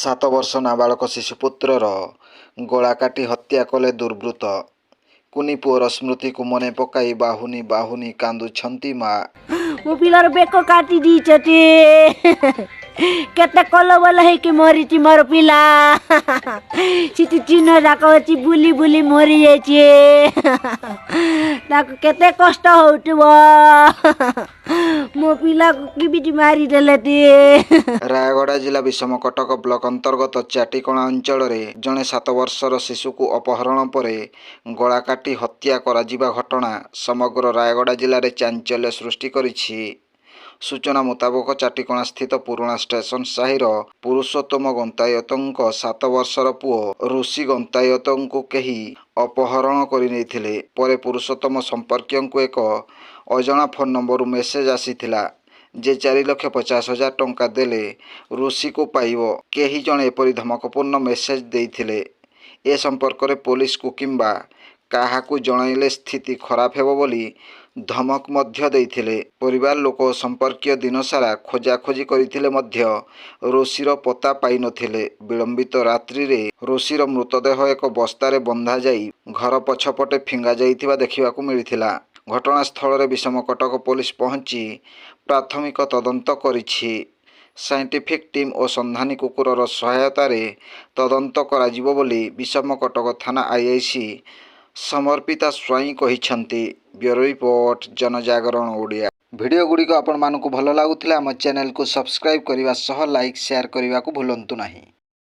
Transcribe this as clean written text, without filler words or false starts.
7 ବର୍ଷ ନାବାଳକ ଶିଶୁପୁତ୍ରର ଗଳା କାଟି ହତ୍ୟା କଲେ ଦୁର୍ବୃତ୍ତ। କୁନି ପୁଅର ସ୍ମୃତିକୁ ମନେ ପକାଇ ବାହୁନି ବାହୁନି କାନ୍ଦୁଛନ୍ତି ମା। ମୋ ପିଲାର ବେକ କାଟି ଦେଇଛନ୍ତି। କେତେ କଲବଲ ହେଇକି ମରିଛି ମୋର ପିଲା। ସେଠି ଚିହ୍ନ ଯାକ ଅଛି, ବୁଲି ବୁଲି ମରି ଯାଇଛି। ତାକୁ କେତେ କଷ୍ଟ ହଉଥିବ। ମୋ ପିଲାକୁ କେମିତି ମାରିଦେଲେ ଟିଏ। ରାୟଗଡ଼ା ଜିଲ୍ଲା ବିଷମକଟକ ବ୍ଲକ ଅନ୍ତର୍ଗତ ଚାଟିକଣା ଅଞ୍ଚଳରେ ଜଣେ 7 ବର୍ଷର ଶିଶୁକୁ ଅପହରଣ ପରେ ଗଳା କାଟି ହତ୍ୟା କରାଯିବା ଘଟଣା ସମଗ୍ର ରାୟଗଡ଼ା ଜିଲ୍ଲାରେ ଚାଞ୍ଚଲ୍ୟ ସୃଷ୍ଟି କରିଛି। ସୂଚନା ମୁତାବକ ଚାଟିକଣା ସ୍ଥିତ ପୁରୁଣା ଷ୍ଟେସନ ସାହିର ପୁରୁଷୋତ୍ତମ ଗନ୍ତାୟତଙ୍କ 7 ବର୍ଷର ପୁଅ ଋଷି ଗନ୍ତାୟତଙ୍କୁ କେହି ଅପହରଣ କରି ନେଇଥିଲେ। ପରେ ପୁରୁଷୋତ୍ତମ ସମ୍ପର୍କୀୟଙ୍କୁ ଏକ ଅଜଣା ଫୋନ୍ ନମ୍ବରରୁ ମେସେଜ ଆସିଥିଲା ଯେ 4,50,000 ଟଙ୍କା ଦେଲେ ଋଷିକୁ ପାଇବ। କେହି ଜଣେ ଏପରି ଧମକପୂର୍ଣ୍ଣ ମେସେଜ ଦେଇଥିଲେ। ଏ ସମ୍ପର୍କରେ ପୋଲିସକୁ କିମ୍ବା କାହାକୁ ଜଣାଇଲେ ସ୍ଥିତି ଖରାପ ହେବ ବୋଲି ଧମକ ମଧ୍ୟ ଦେଇଥିଲେ। ପରିବାର ଲୋକ ଓ ସମ୍ପର୍କୀୟ ଦିନସାରା ଖୋଜାଖୋଜି କରିଥିଲେ ମଧ୍ୟ ଋଷିର ପତ୍ତା ପାଇନଥିଲେ। ବିଳମ୍ବିତ ରାତ୍ରିରେ ଋଷିର ମୃତଦେହ ଏକ ବସ୍ତାରେ ବନ୍ଧାଯାଇ ଘର ପଛପଟେ ଫିଙ୍ଗା ଯାଇଥିବା ଦେଖିବାକୁ ମିଳିଥିଲା। ଘଟଣାସ୍ଥଳରେ ବିଷମକଟକ ପୋଲିସ ପହଞ୍ଚି ପ୍ରାଥମିକ ତଦନ୍ତ କରିଛି। ସାଇଣ୍ଟିଫିକ୍ ଟିମ୍ ଓ ସନ୍ଧାନୀ କୁକୁରର ସହାୟତାରେ ତଦନ୍ତ କରାଯିବ ବୋଲି ବିଷମକଟକ ଥାନା ଆଇଆଇସି ସମର୍ପିତା ସ୍ୱାଇଁ କହିଛନ୍ତି। Bureau report, Janajagaran Odia. Video ଗୁଡ଼ିକ ଆପଣମାନଙ୍କୁ ଭଲ ଲାଗୁଥିଲେ ଆମ ଚ୍ୟାନେଲକୁ ସବସ୍କ୍ରାଇବ୍ କରିବା ସହ ଲାଇକ୍ ସେୟାର କରିବାକୁ ଭୁଲନ୍ତୁ ନାହିଁ।